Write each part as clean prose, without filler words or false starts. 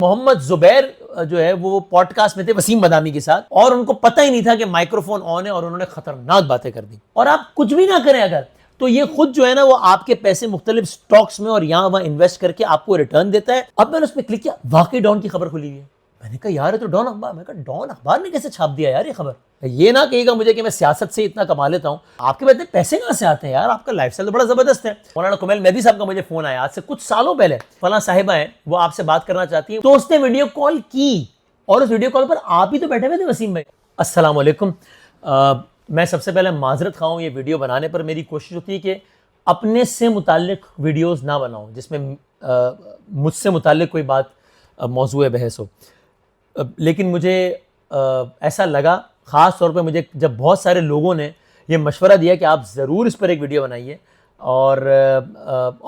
मोहम्मद जुबैर जो है वो पॉडकास्ट में थे वसीम बदामी के साथ, और उनको पता ही नहीं था कि माइक्रोफोन ऑन है, और उन्होंने खतरनाक बातें कर दी। और आप कुछ भी ना करें अगर, तो ये खुद जो है ना वो आपके पैसे मुख्तलिफ स्टॉक्स में और यहाँ वहां इन्वेस्ट करके आपको रिटर्न देता है। अब मैंने उस पर क्लिक किया, वाकई डॉन की खबर खुली हुई है। मैंने कहा यार ये तो डॉन अखबार, मैंने कहा डॉन अखबार ने कैसे छाप दिया यार ये खबर। ये ना कहिएगा मुझे कि मैं सियासत से इतना कमा लेता हूँ, आपके पास पैसे कहाँ से आते हैं यार, आपका लाइफस्टाइल तो बड़ा जबरदस्त है। मौलाना कुमैल मेहदी साहब का मुझे फोन आया आज से कुछ सालों पहले, फलां साहिबा है वो आपसे बात करना चाहती है। तो उसने वीडियो कॉल की, और उस वीडियो कॉल पर आप ही तो बैठे हुए थे वसीम भाई। अस्सलाम वालेकुम। मैं सबसे पहले माजरत खा हूँ, ये वीडियो बनाने पर मेरी कोशिश होती है कि अपने से मुताल्लिक वीडियोस ना बनाऊं जिसमें मुझसे मुताल्लिक कोई बात मौजूए बहस हो। लेकिन मुझे ऐसा लगा, ख़ास तौर पे मुझे जब बहुत सारे लोगों ने ये मशवरा दिया कि आप ज़रूर इस पर एक वीडियो बनाइए, और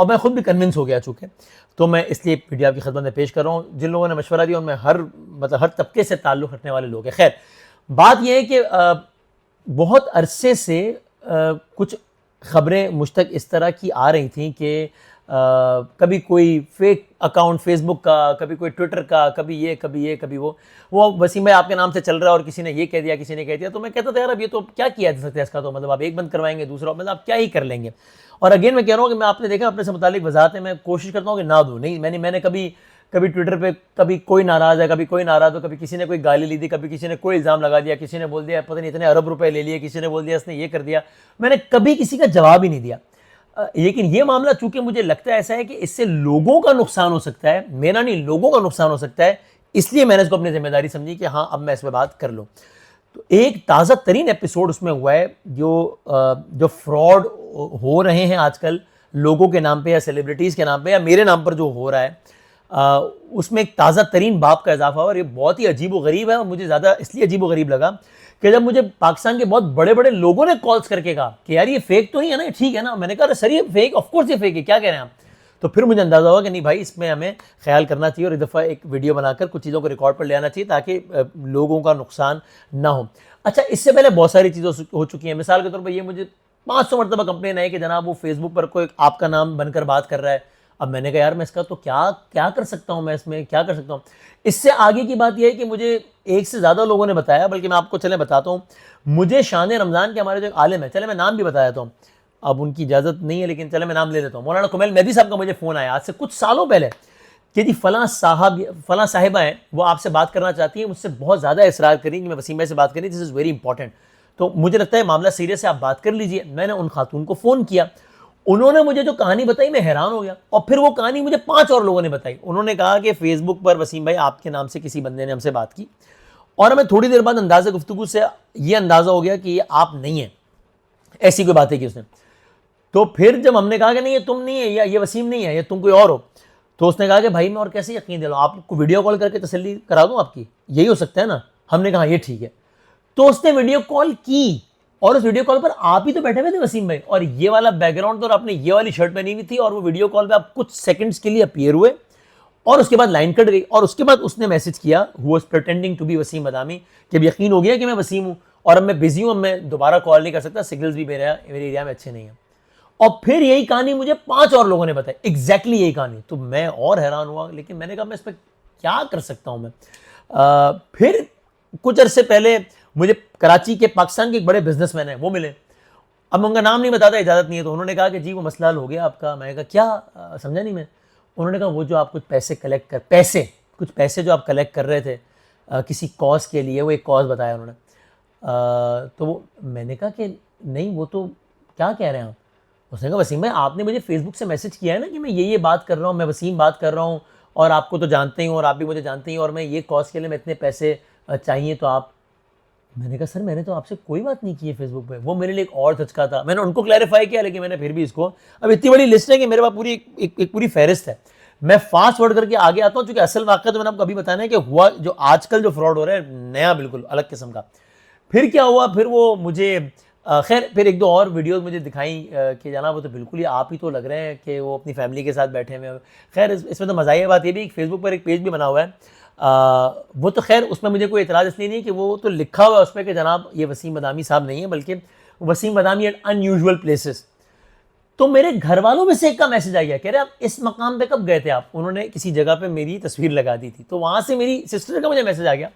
मैं ख़ुद भी कन्विंस हो गया चूँकि, तो मैं इसलिए वीडियो आपकी खिदमत में पेश कर रहा हूँ। जिन लोगों ने मशवरा दिया उनमें हर तबके से ताल्लुक़ रखने वाले लोग हैं। खैर, बात यह है कि बहुत अरसे से कुछ ख़बरें मुझ तक इस तरह की आ रही थी कि कभी कोई फेक अकाउंट फेसबुक का, कभी कोई ट्विटर का, कभी ये कभी वो वसीम भाई आपके नाम से चल रहा है, और किसी ने ये कह दिया, किसी ने कह दिया। तो मैं कहता था यार अब ये तो क्या किया जा सकता है इसका, तो मतलब आप एक बंद करवाएंगे, दूसरा मतलब आप क्या ही कर लेंगे। और अगेन मैं कह रहा हूँ कि मैं आपने देखा अपने से मुतालिक वजाहतें मैं कोशिश करता हूँ कि ना दूँ। नहीं, मैंने कभी ट्विटर पे कभी कोई नाराज़ है, कभी कोई नाराज़ हो, कभी किसी ने कोई गाली ली दी, कभी किसी ने कोई इल्ज़ाम लगा दिया, किसी ने बोल दिया पता नहीं इतने अरब रुपए ले लिए, किसी ने बोल दिया इसने ये कर दिया, मैंने कभी किसी का जवाब ही नहीं दिया। लेकिन ये मामला चूंकि मुझे लगता है ऐसा है कि इससे लोगों का नुकसान हो सकता है, मेरा नहीं लोगों का नुकसान हो सकता है, इसलिए मैंने इसको अपनी जिम्मेदारी समझी कि हाँ अब मैं इस पर बात कर लूँ। तो एक ताज़ा तरीन एपिसोड उसमें हुआ है जो फ्रॉड हो रहे हैं आजकल लोगों के नाम पे या सेलिब्रिटीज़ के नाम पे या मेरे नाम पर जो हो रहा है, उसमें एक ताज़ा तरीन बाप का इजाफा हुआ, और ये बहुत ही अजीब व गरीब है। और मुझे ज़्यादा इसलिए अजीब व गरीब लगा कि जब मुझे पाकिस्तान के बहुत बड़े बड़े लोगों ने कॉल्स करके कहा कि यार ये फेक तो नहीं है ना, ठीक है ना। मैंने कहा सर ये फेक, ऑफकोर्स ये फेक है, क्या कह रहे हैं आप। तो फिर मुझे अंदाज़ा हुआ कि नहीं भाई, इसमें हमें ख्याल करना चाहिए और इस दफ़ा एक वीडियो बनाकर कुछ चीज़ों को रिकॉर्ड पर ले आना चाहिए ताकि लोगों का नुकसान ना हो। अच्छा, इससे पहले बहुत सारी चीज़ें हो चुकी हैं। मिसाल के तौर पर ये मुझे 500 मरतबा कंप्लेन आई कि जनाब वो फेसबुक पर कोई आपका नाम बनकर बात कर रहा है। अब मैंने कहा यार मैं इसका तो क्या कर सकता हूँ, मैं इसमें क्या कर सकता हूँ। इससे आगे की बात यह है कि मुझे एक से ज़्यादा लोगों ने बताया, बल्कि मैं आपको चले बताता हूँ। मुझे शान रमज़ान के हमारे जो एक आलिम है, चले मैं नाम भी बताया था, अब उनकी इजाज़त नहीं है लेकिन चले मैं नाम ले लेता हूँ। मौलाना कुमैल मेहदी साहब का मुझे फ़ोन आया आज से कुछ सालों पहले कि जी फलां साहिबा हैं वो आपसे बात करना चाहती हैं, मुझसे बहुत ज़्यादा इसरार करी कि मैं वसीम भाई से बात करी, दिस इज़ वेरी इंपॉर्टेंट, तो मुझे लगता है मामला सीरियस है, आप बात कर लीजिए। मैंने उन खातून को फ़ोन किया, उन्होंने मुझे जो कहानी बताई मैं हैरान हो गया, और फिर वो कहानी मुझे 5 और लोगों ने बताई। उन्होंने कहा कि फेसबुक पर वसीम भाई आपके नाम से किसी बंदे ने हमसे बात की, और हमें थोड़ी देर बाद अंदाज़े गुफ्तगू से ये अंदाज़ा हो गया कि ये आप नहीं है, ऐसी कोई बातें की उसने। तो फिर जब हमने कहा कि नहीं ये तुम नहीं है या ये वसीम नहीं है, ये तुम कोई और हो, तो उसने कहा कि भाई मैं और कैसे यकीन दिलाऊं, आपको वीडियो कॉल करके तसल्ली करा दूं आपकी, यही हो सकता है ना। हमने कहा ये ठीक है। तो उसने वीडियो कॉल की, और उस वीडियो कॉल पर आप ही तो बैठे हुए थे वसीम भाई, और ये वाला बैकग्राउंड तो, और आपने ये वाली शर्ट पहनी हुई थी, और वो वीडियो कॉल पे आप कुछ सेकंड्स के लिए अपीयर हुए, और उसके बाद लाइन कट गई। और उसके बाद उसने मैसेज किया, who was pretending to be Wasim Badami, कि अब यकीन हो गया कि मैं वसीम हूं और अब मैं बिजी हूं, अब मैं दोबारा कॉल नहीं कर सकता, सिग्नल्स भी मेरे एरिया में अच्छे नहीं है। और फिर यही कहानी मुझे 5 और लोगों ने बताई, एग्जैक्टली यही कहानी। तो मैं और हैरान हुआ, लेकिन मैंने कहा मैं इस पर क्या कर सकता हूं मैं। फिर कुछ अरसे पहले मुझे कराची के पाकिस्तान के एक बड़े बिजनेसमैन हैं वो मिले। अब मैं उनका नाम नहीं बताता, इजाज़त नहीं है, तो उन्होंने कहा कि जी वो मसला हल हो गया आपका। मैंने कहा क्या, समझा नहीं मैं। उन्होंने कहा वो जो आप कुछ पैसे जो आप कलेक्ट कर रहे थे किसी कॉज के लिए, वो एक कॉज बताया उन्होंने। तो मैंने कहा कि नहीं वो तो क्या कह रहे हैं आप। उसने कहा वसीम भाई आपने मुझे फेसबुक से मैसेज किया है ना कि मैं ये बात कर रहा हूँ, मैं वसीम बात कर रहा हूँ, और आपको तो जानते ही हूँ और आप भी मुझे जानते ही, और मैं ये कॉज के लिए मैं इतने पैसे चाहिए तो आप। मैंने कहा सर मैंने तो आपसे कोई बात नहीं की है फेसबुक पे, वो मेरे लिए एक और धचका था। मैंने उनको क्लैरिफाई किया, लेकिन मैंने फिर भी इसको, अब इतनी बड़ी लिस्ट है कि मेरे पास पूरी एक पूरी फहरिस्त है, मैं फास्ट वर्ड करके आगे आता हूँ, क्योंकि असल वाक़या तो मैंने आपको अभी बताना है कि हुआ जो आजकल जो फ्रॉड हो रहा है नया बिल्कुल अलग किस्म का। फिर क्या हुआ, फिर वो मुझे खैर फिर एक दो और वीडियोस मुझे दिखाई कि जनाब वो तो बिल्कुल ही आप ही तो लग रहे हैं कि वो अपनी फैमिली के साथ बैठे हुए हैं। खैर इसमें तो मज़ाहिया बात ये भी, फेसबुक पर एक पेज भी बना हुआ है, वो तो खैर उसमें मुझे कोई एतराज़ इसलिए नहीं कि वो तो लिखा हुआ है उस पर कि जनाब ये वसीम बदामी साहब नहीं है, बल्कि वसीम बदामी एट अनयूजुअल प्लेसेस। तो मेरे घर वालों में से एक का मैसेज आ गया, कह रहे आप इस मकाम पे कब गए थे आप। उन्होंने किसी जगह पे मेरी तस्वीर लगा दी थी, तो वहां से मेरी सिस्टर का मुझे मैसेज आ गया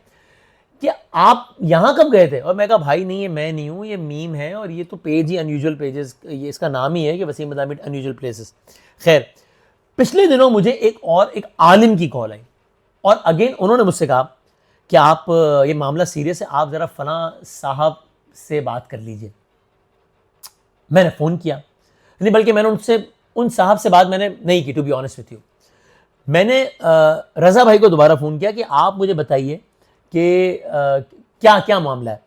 कि आप यहाँ कब गए थे। और मैं कहा भाई नहीं, ये मैं नहीं हूँ, ये मीम है और ये तो पेज ही अनयूजुअल पेजेस, ये इसका नाम ही है कि वसीम बदामी अनयूजुअल प्लेसेस। खैर, पिछले दिनों मुझे एक आलिम की कॉल आई और अगेन उन्होंने मुझसे कहा कि आप ये मामला सीरियस है, आप ज़रा फलां साहब से बात कर लीजिए। मैंने फ़ोन किया, नहीं बल्कि मैंने उन साहब से बात मैंने नहीं की, to be honest with you. मैंने रज़ा भाई को दोबारा फ़ोन किया कि आप मुझे बताइए कि क्या क्या मामला है।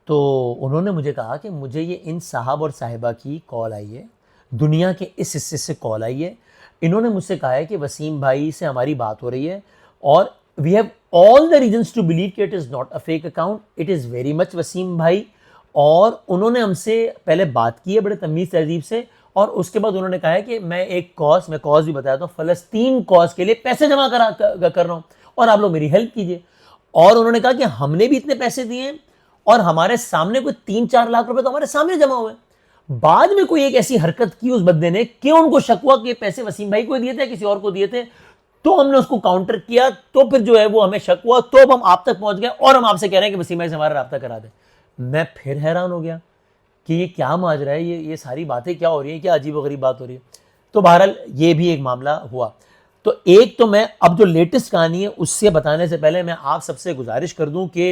तो उन्होंने मुझे कहा कि मुझे ये इन साहब और साहिबा की कॉल आई है, दुनिया के इस हिस्से से कॉल आई है। इन्होंने मुझसे कहा है कि वसीम भाई से हमारी बात हो रही है और we have all the reasons to believe कि it is not a fake account, it is very much Wasim भाई। और उन्होंने हमसे पहले बात की है बड़े तमीज़ तहजीब से, और उसके बाद उन्होंने कहा है कि मैं कॉज भी बताया तो फ़लस्तीन कॉज के लिए पैसे जमा कर रहा हूँ और आप लोग मेरी हेल्प कीजिए। और उन्होंने कहा कि हमने भी इतने पैसे दिए हैं और हमारे सामने कोई 3-4 लाख रुपए तो हमारे सामने जमा हुए। बाद में कोई एक ऐसी हरकत की उस बंदे ने कि उनको शक हुआ कि पैसे वसीम भाई को दिए थे, किसी और को दिए थे, तो हमने उसको काउंटर किया, तो फिर जो है वो हमें शक हुआ, तो अब हम आप तक पहुंच गए और हम आपसे कह रहे हैं कि वसीम भाई से हमारा राब्ता करा दें। मैं फिर हैरान हो गया कि ये क्या माजरा है, ये सारी बातें क्या हो रही है, क्या अजीब व गरीब बात हो रही है। तो बहरहाल ये भी एक मामला हुआ। तो एक तो मैं अब जो लेटेस्ट कहानी है उससे बताने से पहले मैं आप सबसे गुजारिश कर दूं कि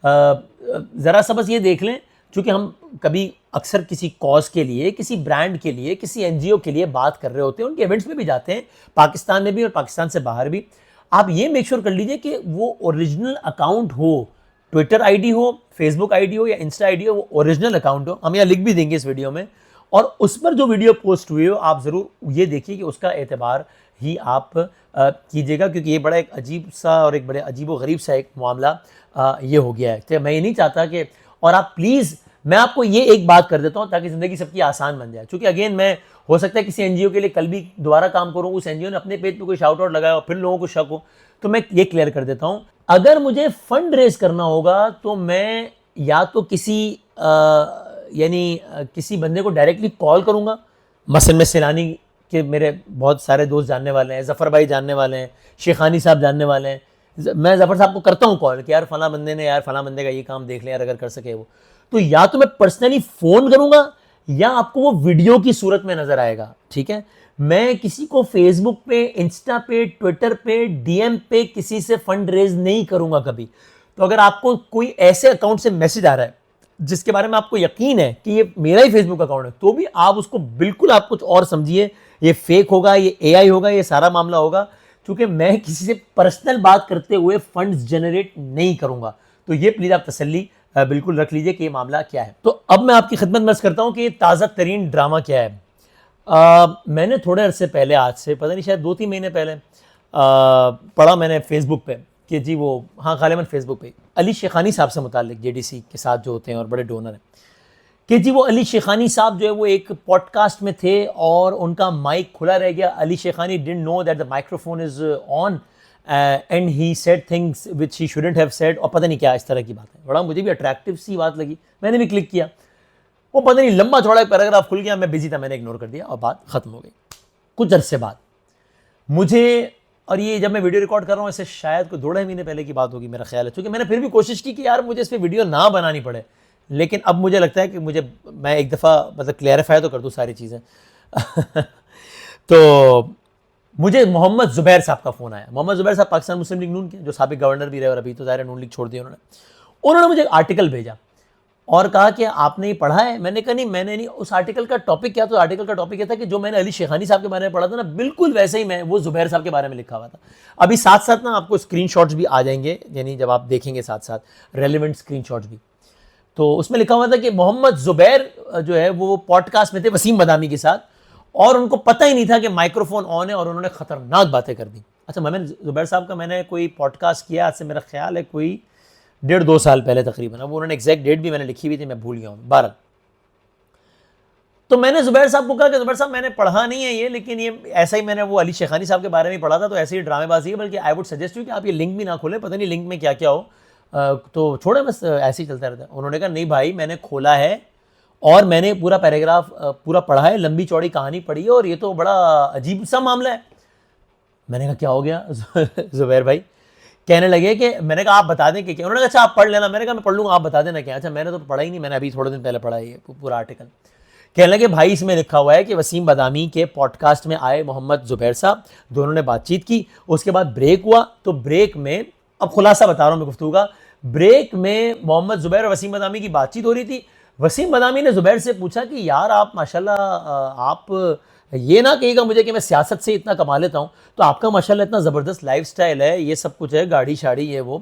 ज़रा सा बस ये देख लें, चूँकि हम कभी अक्सर किसी कॉज के लिए, किसी ब्रांड के लिए, किसी एनजीओ के लिए बात कर रहे होते हैं, उनके इवेंट्स में भी जाते हैं, पाकिस्तान में भी और पाकिस्तान से बाहर भी। आप ये मेक श्योर कर लीजिए कि वो ओरिजिनल अकाउंट हो, ट्विटर आईडी हो, फेसबुक आईडी हो या इंस्टा आईडी हो, वो ओरिजिनल अकाउंट हो। हम यहाँ लिख भी देंगे इस वीडियो में, और उस पर जो वीडियो पोस्ट हुई हो आप ज़रूर ये देखिए कि उसका एतबार ही आप कीजिएगा, क्योंकि ये बड़ा एक अजीब सा और एक बड़े अजीब व गरीब सा एक मामला ये हो गया है। तो मैं ये नहीं चाहता कि, और आप प्लीज़, मैं आपको ये एक बात कर देता हूँ ताकि ज़िंदगी सबकी आसान बन जाए। क्योंकि अगेन मैं हो सकता है किसी एनजीओ के लिए कल भी दोबारा काम करूँ, उस एनजीओ ने अपने पेज पे कोई शाउट आउट लगाया और फिर लोगों को शक हो, तो मैं ये क्लियर कर देता हूँ। अगर मुझे फंड रेज करना होगा तो मैं या तो किसी किसी बंदे को डायरेक्टली कॉल करूँगा, मसलन में सैलानी के मेरे बहुत सारे दोस्त जानने वाले हैं, ज़फ़र भाई जानने वाले हैं, शेखानी साहब जानने वाले हैं, मैं ज़फ़र साहब को करता हूँ कॉल कि यार फ़लाँ बंदे ने, यार फ़लाँ बंदे का ये काम देख लें यार, अगर कर सके वो। तो या तो मैं पर्सनली फ़ोन करूँगा या आपको वो वीडियो की सूरत में नज़र आएगा, ठीक है। मैं किसी को फेसबुक पे, इंस्टा पे, ट्विटर पे, डीएम पे किसी से फंड रेज नहीं करूँगा कभी। तो अगर आपको कोई ऐसे अकाउंट से मैसेज आ रहा है जिसके बारे में आपको यकीन है कि ये मेरा ही फेसबुक अकाउंट है, तो भी आप उसको बिल्कुल आप कुछ और समझिए, ये फेक होगा, ये एआई होगा, ये सारा मामला होगा, क्योंकि मैं किसी से पर्सनल बात करते हुए फंड्स जनरेट नहीं करूंगा। तो ये प्लीज आप तसल्ली बिल्कुल रख लीजिए कि ये मामला क्या है। तो अब मैं आपकी खिदमत में अर्ज करता हूं कि ताज़ा तरीन ड्रामा क्या है। मैंने थोड़े अरसे पहले, आज से पता नहीं शायद 2-3 महीने पहले पढ़ा मैंने फेसबुक पे कि जी वो, हाँ गालिबन फेसबुक पे, अली शेखानी साहब से मुतालिक, जेडीसी के साथ जो होते हैं और बड़े डोनर हैं, कि जी वो अली शेखानी साहब जो है वो एक पॉडकास्ट में थे और उनका माइक खुला रह गया। Ali Shekhani didn't know that the microphone is on and he said things which he shouldn't have said, और पता नहीं क्या इस तरह की बात है। बड़ा मुझे भी अट्रैक्टिव सी बात लगी, मैंने भी क्लिक किया, वो पता नहीं लंबा चौड़ा एक पैराग्राफ खुल गया, मैं बिजी था, मैंने इग्नोर कर दिया और बात खत्म हो गई। कुछ अरसे बाद मुझे, और ये जब मैं वीडियो रिकॉर्ड कर रहा हूँ ऐसे शायद कोई 2-2.5 महीने पहले की बात होगी मेरा ख्याल है, क्योंकि मैंने फिर भी कोशिश की कि यार मुझे इस पर वीडियो ना बनानी पड़े, लेकिन अब मुझे लगता है कि मैं एक दफ़ा मतलब क्लैरिफाई तो कर दूँ सारी चीज़ें। तो मुझे मोहम्मद ज़ुबैर साहब का फ़ोन आया। मोहम्मद ज़ुबैर साहब पाकिस्तान मुस्लिम लीग नून के जो साबिक गवर्नर भी रहे और अभी तो ज़ाहिर नून लीग छोड़ दिया उन्होंने मुझे एक आर्टिकल भेजा और कहा कि आपने ये पढ़ा है। मैंने कहा नहीं, मैंने नहीं। उस आर्टिकल का टॉपिक क्या था? आर्टिकल का टॉपिक ये था कि जो मैंने अली शेखानी साहब के बारे में पढ़ा था ना, बिल्कुल वैसे ही मैं वो ज़ुबैर साहब के बारे में लिखा हुआ था। अभी साथ साथ ना आपको स्क्रीनशॉट्स भी आ जाएंगे, यानी जब आप देखेंगे साथ साथ रेलिवेंट स्क्रीनशॉट्स भी। तो उसमें लिखा हुआ था कि मोहम्मद ज़ुबैर जो है वो पॉडकास्ट में थे वसीम बदामी के साथ, और उनको पता ही नहीं था कि माइक्रोफोन ऑन है और उन्होंने ख़तरनाक बातें कर दी। अच्छा, मैंने ज़ुबैर साहब का मैंने कोई पॉडकास्ट किया आज से मेरा ख्याल है कोई 1.5-2 साल पहले तकरीबन। अब उन्होंने एग्जैक्ट डेट भी मैंने लिखी हुई थी, मैं भूल गया हूँ 12। तो मैंने ज़ुबैर साहब को कहा कि ज़ुबैर साहब मैंने पढ़ा नहीं है ये, लेकिन ये ऐसा ही मैंने वो अली शेखानी साहब के बारे में पढ़ा था, तो ऐसे ही ड्रामेबाजी है, बल्कि आई वुड सजेस्ट यू कि आप ये लिंक भी ना खोलें, पता नहीं लिंक में क्या क्या हो, तो छोड़े बस ऐसे ही चलता रहता है। उन्होंने कहा नहीं भाई, मैंने खोला है और मैंने पूरा पैराग्राफ पूरा पढ़ा है, लंबी चौड़ी कहानी पढ़ी है और ये तो बड़ा अजीब सा मामला है। मैंने कहा क्या हो गया जुबैर भाई? कहने लगे कि मैंने कहा आप बता दें कि क्या। उन्होंने कहा अच्छा आप पढ़ लेना। मैंने कहा मैं पढ़ लूँगा, आप बता देना क्या। अच्छा मैंने तो पढ़ा ही नहीं, मैंने अभी थोड़े दिन पहले पढ़ा ये पूरा आर्टिकल। कहने लगे भाई इसमें लिखा हुआ है कि वसीम बदामी के पॉडकास्ट में आए मोहम्मद जुबैर साहब, दोनों ने बातचीत की, उसके बाद ब्रेक हुआ। तो ब्रेक में, अब खुलासा बता रहा हूँ मैं गुफ्तगू का, ब्रेक में मोहम्मद जुबैर और वसीम बदामी की बातचीत हो रही थी। वसीम बदामी ने जुबैर से पूछा कि यार आप माशाल्लाह, आप ये ना कहिएगा मुझे कि मैं सियासत से इतना कमा लेता हूँ, तो आपका माशाल्लाह इतना ज़बरदस्त लाइफस्टाइल है, ये सब कुछ है, गाड़ी शाड़ी ये वो,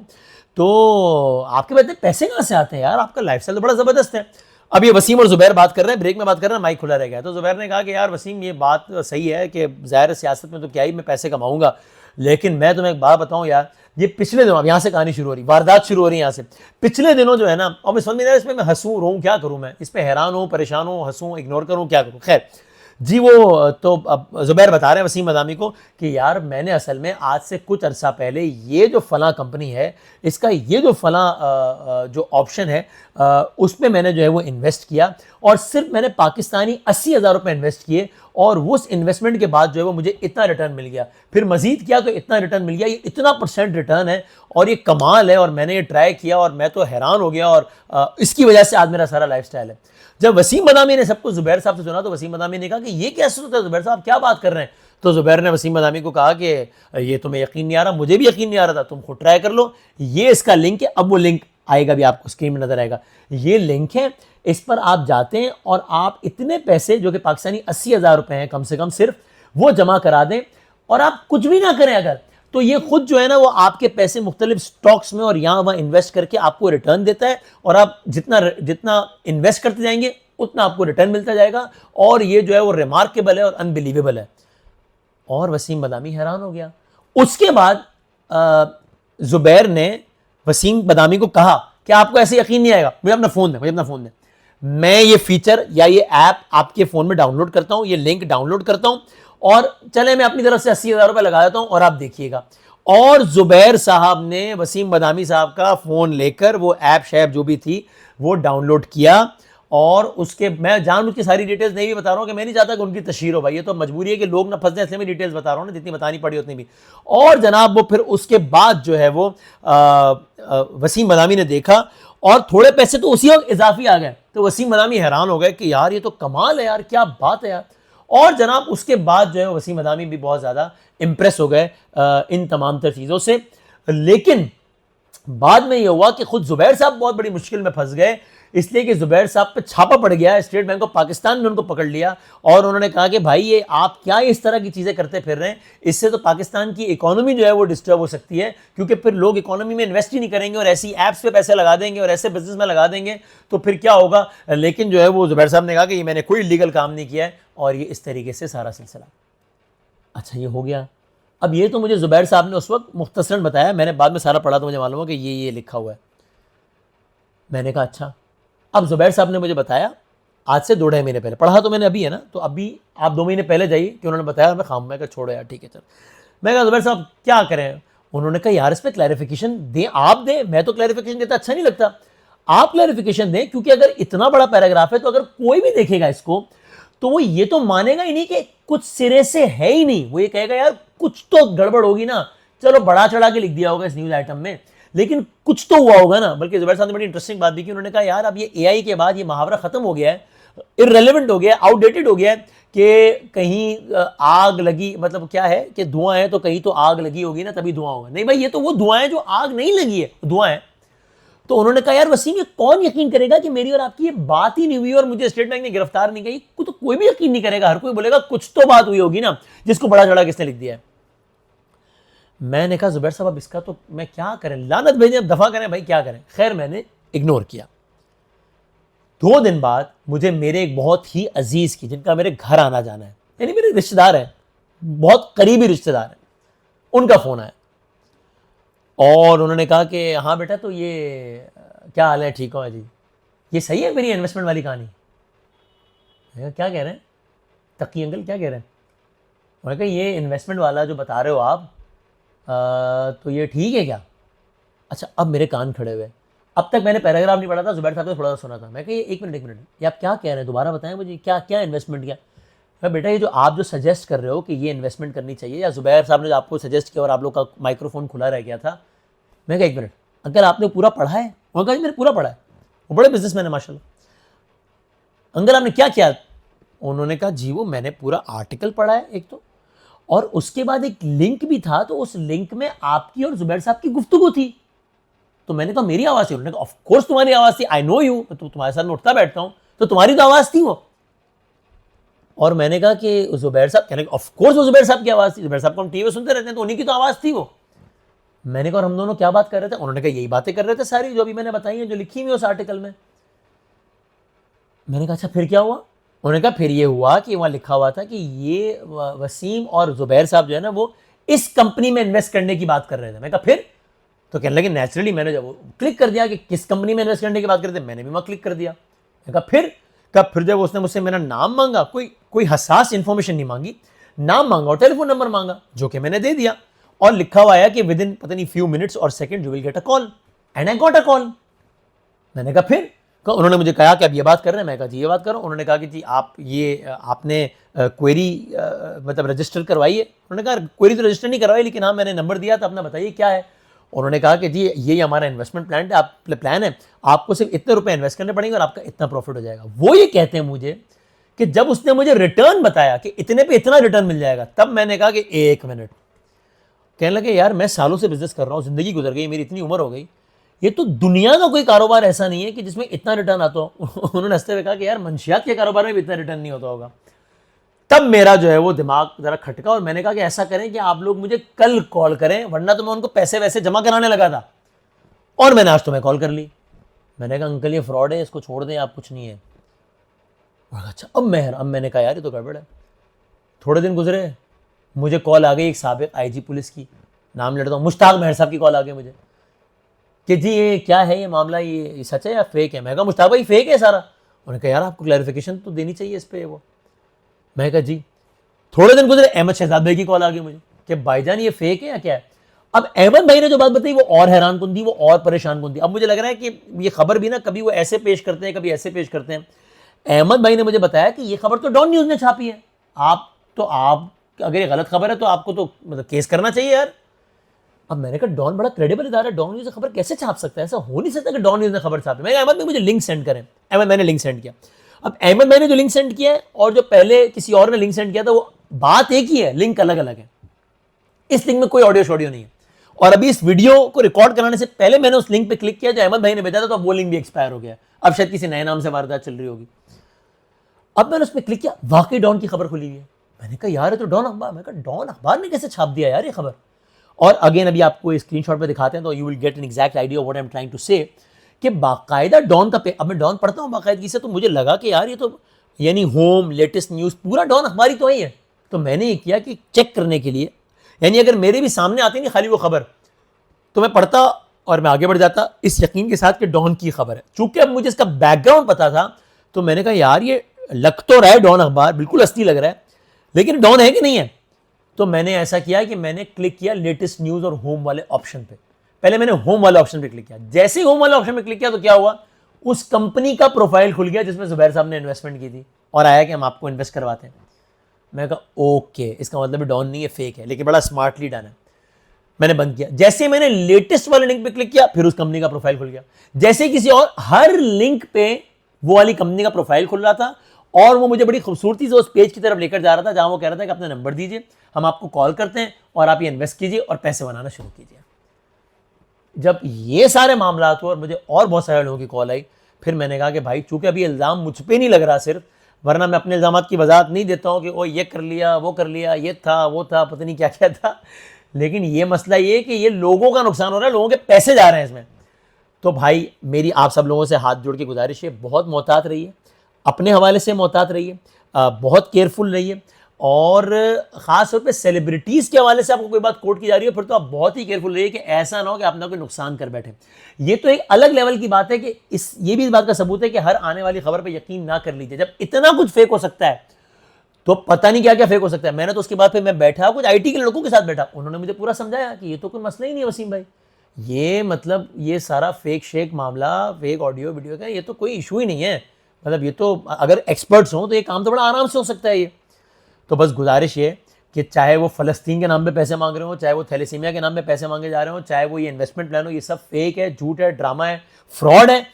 तो आपके पास इतने पैसे कहाँ से आते हैं यार, आपका लाइफस्टाइल तो बड़ा ज़बरदस्त है। अब ये वसीम और जुबैर बात कर रहे हैं, ब्रेक में बात कर रहे हैं, माइक खुला रह गया। तो जुबैर ने कहा कि यार वसीम ये बात सही है कि ज़ाहिर सियासत में तो क्या ही मैं पैसे कमाऊंगा, लेकिन मैं तुम्हें एक बात बताऊं यार, ये पिछले दिनों, अब यहाँ से कहानी शुरू हो रही, वारदात शुरू हो रही है यहाँ से। पिछले दिनों जो है ना, और मैं समझ नहीं आ रहा इसमें मैं हंसूँ रोऊँ क्या करूँ, मैं इस पर हैरान हूँ, परेशान हूँ, हंसूँ, इग्नोर करूँ, क्या करूँ। खैर जी, वो तो अब जुबैर बता रहे हैं वसीम बदामी को कि यार मैंने असल में आज से कुछ अरसा पहले ये जो फलां कंपनी है, इसका ये जो फलां जो ऑप्शन है, उसमें मैंने जो है वो इन्वेस्ट किया, और सिर्फ मैंने पाकिस्तानी 80,000 रुपये इन्वेस्ट किए, और उस इन्वेस्टमेंट के बाद जो है वो मुझे इतना रिटर्न मिल गया, फिर मजीद किया तो इतना रिटर्न मिल गया, ये इतना % रिटर्न है और ये कमाल है, और मैंने ये ट्राई किया और मैं तो हैरान हो गया, और इसकी वजह से आज मेरा सारा लाइफस्टाइल है। जब वसीम बदामी ने सब कुछ जुबैर साहब से सुना तो वसीम बदामी ने कहा कि ये कैसे होता है जुबैर साहब, क्या बात कर रहे हैं। तो जुबैर ने वसीम बदामी को कहा कि ये तुम्हें यकीन नहीं आ रहा, मुझे भी यकीन नहीं आ रहा था, तुम खुद ट्राई कर लो, ये इसका लिंक है। अब वो लिंक आएगा भी, आपको स्क्रीन में नजर आएगा, ये लिंक है, इस पर आप जाते हैं और आप इतने पैसे जो कि पाकिस्तानी 80,000 रुपए हैं कम से कम, सिर्फ वो जमा करा दें और आप कुछ भी ना करें अगर, तो ये खुद जो है ना वो आपके पैसे मुख्तलिफ स्टॉक्स में और यहाँ वहाँ इन्वेस्ट करके आपको रिटर्न देता है, और आप जितना जितना इन्वेस्ट करते जाएंगे उतना आपको रिटर्न मिलता जाएगा, और ये जो है वो रिमार्केबल है और अनबिलीवेबल है। और वसीम बदामी हैरान हो गया। उसके बाद जुबैर ने वसीम बदामी को कहा कि आपको ऐसे यकीन नहीं आएगा, मुझे अपना फ़ोन दें, मैं ये फीचर या ये ऐप आपके फ़ोन में डाउनलोड करता हूँ, ये लिंक डाउनलोड करता हूँ, और चले मैं अपनी तरफ से 80,000 रुपये लगा देता हूँ और आप देखिएगा। और जुबैर साहब ने वसीम बदामी साहब का फ़ोन लेकर वो ऐप शैप जो भी थी वो डाउनलोड किया, और उसके, मैं जानबूझ के सारी डिटेल्स नहीं भी बता रहा हूँ कि मैं नहीं चाहता कि उनकी तशहीर हो भाई, ये तो मजबूरी है कि लोग ना फंस जाए, इसलिए मैं डिटेल्स बता रहा हूँ ना, जितनी बतानी पड़ी उतनी भी। और जनाब वो फिर उसके बाद जो है वो वसीम बदामी ने देखा और थोड़े पैसे तो उसी वक्त इजाफी आ गए, तो वसीम बदामी हैरान हो गए कि यार ये तो कमाल है यार, क्या बात है यार। और जनाब उसके बाद जो है वसीम बदामी भी बहुत ज़्यादा इंप्रेस हो गए इन तमाम तर चीज़ों से। लेकिन बाद में ये हुआ कि खुद जुबैर साहब बहुत बड़ी मुश्किल में फंस गए, इसलिए कि जुबैर साहब पे छापा पड़ गया, स्टेट बैंक ऑफ पाकिस्तान ने उनको पकड़ लिया, और उन्होंने कहा कि भाई ये आप क्या इस तरह की चीज़ें करते फिर रहे हैं, इससे तो पाकिस्तान की इकोनॉमी जो है वो डिस्टर्ब हो सकती है, क्योंकि फिर लोग इकोनॉमी में इन्वेस्ट ही नहीं करेंगे और ऐसी ऐप्स पे पैसे लगा देंगे और ऐसे बिजनेस में लगा देंगे, तो फिर क्या होगा। लेकिन जो है वो जुबैर साहब ने कहा कि ये मैंने कोई इलीगल काम नहीं किया है, और ये इस तरीके से सारा सिलसिला। अच्छा ये हो गया। अब ये तो मुझे जुबैर साहब ने उस वक्त मुख्तसरन बताया, मैंने बाद में सारा पढ़ा तो मुझे मालूम हो कि ये लिखा हुआ है। मैंने कहा अच्छा। अब जुबैर साहब ने मुझे बताया आज से 2-2.5 महीने पहले, पढ़ा तो मैंने अभी है ना, तो अभी आप 2 महीने पहले जाइए कि उन्होंने बताया, मैं खाम, मैं कहा छोड़ो यार ठीक है चल। मैं कहा जुबैर साहब क्या करें। उन्होंने कहा यार इस पर क्लैरिफिकेशन दें, आप दें, मैं तो क्लैरिफिकेशन देता अच्छा नहीं लगता, आप क्लैरिफिकेशन दें, क्योंकि अगर इतना बड़ा पैराग्राफ है तो अगर कोई भी देखेगा इसको तो वो ये तो मानेगा ही नहीं कि कुछ सिरे से है ही नहीं, वो ये कहेगा यार कुछ तो गड़बड़ होगी ना, चलो बड़ा चढ़ा के लिख दिया होगा इस न्यूज़ आइटम में, लेकिन कुछ तो हुआ होगा ना। बल्कि जुबैर साहब ने बड़ी इंटरेस्टिंग बात भी की, उन्होंने कहा यार अब ये एआई के बाद ये मुहावरा खत्म हो गया है, इररेलेवेंट हो गया है, आउटडेटेड हो गया है, कि कहीं आग लगी, मतलब क्या है कि धुआं है तो कहीं तो आग लगी होगी ना तभी धुआं होगा, नहीं भाई ये तो वो धुआं है जो आग नहीं लगी है, धुआं है। तो उन्होंने कहा यार वसीम ये कौन यकीन करेगा कि मेरी और आपकी ये बात ही नहीं हुई और मुझे स्टेट बैंक ने गिरफ्तार नहीं किया, तो कोई भी यकीन नहीं करेगा, हर कोई बोलेगा कुछ तो बात हुई होगी ना, जिसको बड़ा चढ़ा किसने लिख दिया है। मैंने कहा जुबैर साहब अब इसका तो मैं क्या करें, लानत भेजें, अब दफा करें भाई, क्या करें। खैर मैंने इग्नोर किया। 2 दिन बाद मुझे मेरे एक बहुत ही अजीज की, जिनका मेरे घर आना जाना है, यानी मेरे रिश्तेदार हैं, बहुत करीबी रिश्तेदार हैं, उनका फोन आया और उन्होंने कहा कि हाँ बेटा तो ये क्या हाल है, ठीक हो जी, ये सही है मेरी इन्वेस्टमेंट वाली कहानी। क्या कह रहे हैं तकी अंकल, क्या कह रहे हैं। उन्होंने कहा ये इन्वेस्टमेंट वाला जो बता रहे हो आप, तो ये ठीक है क्या। अच्छा अब मेरे कान खड़े हुए, अब तक मैंने पैराग्राफ नहीं पढ़ा था, जुबैर साहब ने थोड़ा सा सुना था। मैं कहा ये एक मिनट ये आप क्या कह रहे हैं, दोबारा बताएं मुझे, क्या क्या इन्वेस्टमेंट किया। मैं बेटा ये जो आप जो सजेस्ट कर रहे हो कि ये इन्वेस्टमेंट करनी चाहिए, या जुबैर साहब ने जो आपको सजेस्ट किया और आप लोग का माइक्रोफोन खुला रह गया था। मैं कहा एक मिनट, अंकल आपने पूरा पढ़ा है? उन्होंने कहा जी मैंने पूरा पढ़ा है। वो बड़े बिजनेसमैन है माशाल्लाह। अंकल आपने क्या किया? उन्होंने कहा जी वो मैंने पूरा आर्टिकल पढ़ा है एक तो, और उसके बाद एक लिंक भी था, तो उस लिंक में आपकी और जुबैर साहब की गुफ्तगू थी। तो मैंने कहा मेरी आवाज़ थी? उन्होंने कहा ऑफ कोर्स तुम्हारी आवाज़ थी, आई नो यू, तो तुम्हारे साथ में उठता बैठता हूँ, तो तुम्हारी तो आवाज़ थी वो। और मैंने कहा कि जुबैर साहब, कहने ऑफ कोर्स वो जुबैर साहब की आवाज़ थी, जुबैर साहब को हम टीवी सुनते रहते हैं, तो उन्हीं की तो आवाज़ थी वो। मैंने कहा हम दोनों क्या बात कर रहे थे? उन्होंने कहा यही बातें कर रहे थे सारी जो अभी मैंने बताई है, जो लिखी हुई उस आर्टिकल में। मैंने कहा अच्छा फिर क्या हुआ? उन्होंने कहा फिर ये हुआ कि वहाँ लिखा हुआ था कि ये वसीम और जुबैर साहब जो है ना वो इस कंपनी में इन्वेस्ट करने की बात कर रहे थे। मैं कहा फिर? तो कहने लगे नेचुरली मैंने जब क्लिक कर दिया कि किस कंपनी में इन्वेस्ट करने की बात करते, मैंने भी वहाँ क्लिक कर दिया। मैं कहा फिर? कब? फिर जब उसने मुझसे मेरा नाम मांगा, कोई हसास इंफॉर्मेशन नहीं मांगी, नाम मांगा और टेलीफोन नंबर मांगा, जो कि मैंने दे दिया, और लिखा हुआ आया कि विद इन पता नहीं फ्यू मिनट्स और second you will get a call, and I got a call. मैंने कहा फिर? उन्होंने मुझे कहा कि आप ये बात कर रहे हैं? मैं कहा जी ये बात कर रहा हूँ। उन्होंने कहा कि जी आप ये आपने क्वेरी मतलब रजिस्टर करवाई है? उन्होंने कहा क्वेरी तो रजिस्टर नहीं करवाई, लेकिन हाँ मैंने नंबर दिया था अपना, बताइए क्या है। उन्होंने कहा कि जी ये हमारा इन्वेस्टमेंट प्लान है, आपको सिर्फ इतने रुपए इन्वेस्ट करने पड़ेंगे और आपका इतना प्रॉफिट हो जाएगा। वो ये कहते हैं मुझे कि जब उसने मुझे रिटर्न बताया कि इतने पे इतना रिटर्न मिल जाएगा, तब मैंने कहा कि एक मिनट। कहने लगे यार मैं सालों से बिजनेस कर रहा हूँ, जिंदगी गुजर गई, मेरी इतनी उम्र हो गई, ये तो दुनिया का कोई कारोबार ऐसा नहीं है कि जिसमें इतना रिटर्न आता हो। उन्होंने हंसते हुए कहा कि यार मंशियात के कारोबार में भी इतना रिटर्न नहीं होता होगा। तब मेरा जो है वो दिमाग जरा खटका, और मैंने कहा कि ऐसा करें कि आप लोग मुझे कल कॉल करें, वरना तो मैं उनको पैसे वैसे जमा कराने लगा था, और मैंने आज तुम्हें कॉल कर ली। मैंने कहा अंकल ये फ्रॉड है, इसको छोड़ दें, आप कुछ नहीं है। अच्छा अब मैंने कहा यार ये तो गड़बड़ है। थोड़े दिन गुजरे, मुझे कॉल आ गई एक साबिक आईजी पुलिस की, नाम लेता हूँ, मुश्ताक मेहर साहब की कॉल आ गई मुझे कि जी ये क्या है, ये मामला ये सच है या फेक है? मैं कहा मुश्ताक भाई फेक है सारा। उन्होंने कहा यार आपको क्लैरिफिकेशन तो देनी चाहिए इस पे वो। मैं कहा जी। थोड़े दिन गुजरे, अहमद शहजाद भाई की कॉल आ गई मुझे कि भाईजान ये फेक है या क्या है? अब अहमद भाई ने जो बात बताई वो और हैरान कुन थी, वो और परेशान कुन थी। अब मुझे लग रहा है कि ये खबर भी ना कभी वो ऐसे पेश करते हैं, कभी ऐसे पेश करते हैं। अहमद भाई ने मुझे बताया कि ये खबर तो डॉन न्यूज ने छापी है, आप अगर ये गलत खबर है तो आपको तो मतलब केस करना चाहिए यार। अब मैंने कहा डॉन बड़ा क्रेडिबल इदारा है, डॉन न्यूज ने खबर कैसे छाप सकता है? ऐसा हो नहीं सकता कि डॉन न्यूज ने खबर छापी। मैंने अहमद भाई मुझे लिंक सेंड करें। अहमद भाई ने लिंक सेंड किया। अब अहमद भाई ने जो लिंक सेंड किया है और जो पहले किसी और ने लिंक सेंड किया था, वो बात एक ही है, लिंक अलग अलग है। इस लिंक में कोई ऑडियो शॉडियो नहीं है। और अभी इस वीडियो को रिकॉर्ड कराने से पहले मैंने उस लिंक पे क्लिक किया जो अहमद भाई ने भेजा था, तो वो लिंक भी एक्सपायर हो गया। अब शायद किसी नए नाम से वारदात चल रही होगी। अब मैंने उस पर क्लिक किया, वाकई डॉन की खबर खुली हुई है। मैंने कहा यार ये तो डॉन अखबार, मैं कहा डॉन अखबार ने कैसे छाप दिया यार ये खबर? और अगेन अभी आपको स्क्रीनशॉट पे दिखाते हैं तो you will get an exact idea what I am trying to say, कि बाकायदा डॉन का अब मैं डॉन पढ़ता हूँ बाकायदगी से, तो मुझे लगा कि यार ये तो यानी होम, लेटेस्ट न्यूज़, पूरा डॉन अखबारी तो ही है। तो मैंने ये किया कि चेक करने के लिए, यानी अगर मेरे भी सामने आती नहीं खाली वो खबर, तो मैं पढ़ता और मैं आगे बढ़ जाता इस यकीन के साथ कि डॉन की खबर है। चूंकि अब मुझे इसका बैकग्राउंड पता था, तो मैंने कहा यार ये लग तो रहा है डॉन अखबार, बिल्कुल असली लग रहा है, लेकिन डॉन है कि नहीं है? तो मैंने ऐसा किया कि मैंने क्लिक किया लेटेस्ट न्यूज़ और होम वाले ऑप्शन पे। पहले मैंने होम वाले ऑप्शन पे क्लिक किया। जैसे ही होम वाले ऑप्शन पे क्लिक किया तो क्या हुआ, उस कंपनी का प्रोफाइल खुल गया जिसमें जुबैर साहब ने इन्वेस्टमेंट की थी, और आया कि हम आपको इन्वेस्ट करवाते हैं। मैं कहा ओके, इसका मतलब डॉन नहीं है, फेक है, लेकिन बड़ा स्मार्टली डन है। मैंने बंद किया। जैसे मैंने लेटेस्ट वाले लिंक पे क्लिक किया, फिर उस कंपनी का प्रोफाइल खुल गया। जैसे किसी और हर लिंक पे वो वाली कंपनी का प्रोफाइल खुल रहा था, और वो मुझे बड़ी खूबसूरती से उस पेज की तरफ लेकर जा रहा था जहां वो कह रहा था कि अपना नंबर दीजिए, हम आपको कॉल करते हैं और आप ये इन्वेस्ट कीजिए और पैसे बनाना शुरू कीजिए। जब ये सारे मामला हुए और मुझे और बहुत सारे लोगों की कॉल आई, फिर मैंने कहा कि भाई चूंकि अभी इल्ज़ाम मुझ पर नहीं लग रहा सिर्फ, वरना मैं अपने इल्ज़ामात की वजाहत नहीं देता हूँ कि ओ ये कर लिया, वो कर लिया, ये था, वो था, पता नहीं क्या क्या था, लेकिन ये मसला ये कि ये लोगों का नुकसान हो रहा है, लोगों के पैसे जा रहे हैं इसमें। तो भाई मेरी आप सब लोगों से हाथ जोड़ के गुजारिश है, बहुत मोहतात रहिए, अपने हवाले से मोहतात रहिए, बहुत केयरफुल रहिए, और ख़ास तौर पे सेलिब्रिटीज़ के हवाले से आपको कोई बात कोट की जा रही है, फिर तो आप बहुत ही केयरफुल रहिए कि ऐसा ना हो कि अपना कोई नुकसान कर बैठे। ये तो एक अलग लेवल की बात है कि ये भी इस बात का सबूत है कि हर आने वाली खबर पे यकीन ना कर लीजिए। जब इतना कुछ फेक हो सकता है तो पता नहीं क्या क्या फेक हो सकता है। मैंने तो उसके बाद फिर मैं बैठा, कुछ IT के लड़कों के साथ बैठा, उन्होंने मुझे पूरा समझाया कि ये तो कोई मसला ही नहीं है वसीम भाई, ये मतलब ये सारा फेक शेक मामला, फेक ऑडियो वीडियो का, ये तो कोई इशू ही नहीं है। मतलब ये तो अगर एक्सपर्ट्स हों तो ये काम तो बड़ा आराम से हो सकता है ये। तो बस गुजारिश ये कि चाहे वो फ़लस्तीन के नाम पे पैसे मांग रहे हो, चाहे वो थैलेसीमिया के नाम पे पैसे मांगे जा रहे हो, चाहे वो ये इन्वेस्टमेंट प्लान हो, ये सब फेक है, झूठ है, ड्रामा है, फ्रॉड है।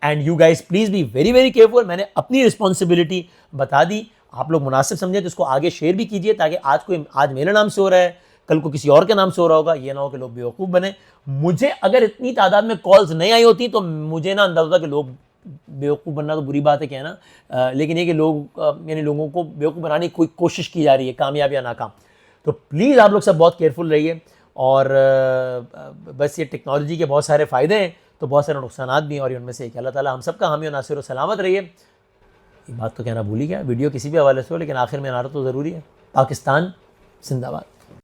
And you guys please be very very careful. मैंने अपनी रिस्पॉन्सिबिलिटी बता दी, आप लोग मुनासिब समझे तो इसको आगे शेयर भी कीजिए, ताकि आज मेरे नाम से हो रहा है, कल को किसी और के नाम से हो रहा होगा, ये ना हो कि लोग बेवकूफ़ बने। मुझे अगर इतनी तादाद में कॉल्स नहीं आई होती तो मुझे ना अंदाज़ा कि लोग बेवकूफ़ बनना तो बुरी बात है कहना, लेकिन ये कि यानी लोगों को बेवकूफ़ बनाने की कोई कोशिश की जा रही है, कामयाब या नाकाम। तो प्लीज़ आप लोग सब बहुत केयरफुल रहिए। और बस ये टेक्नोलॉजी के बहुत सारे फ़ायदे हैं तो बहुत सारे नुकसानात भी हैं, और उनमें से एक अल्लाह ताला हम सब का हामी और नासिर और सलामत रहिए। ये बात तो कहना भूल ही गया, वीडियो किसी भी हवाले से हो लेकिन आखिर में नारा तो ज़रूरी है। पाकिस्तान जिंदाबाद।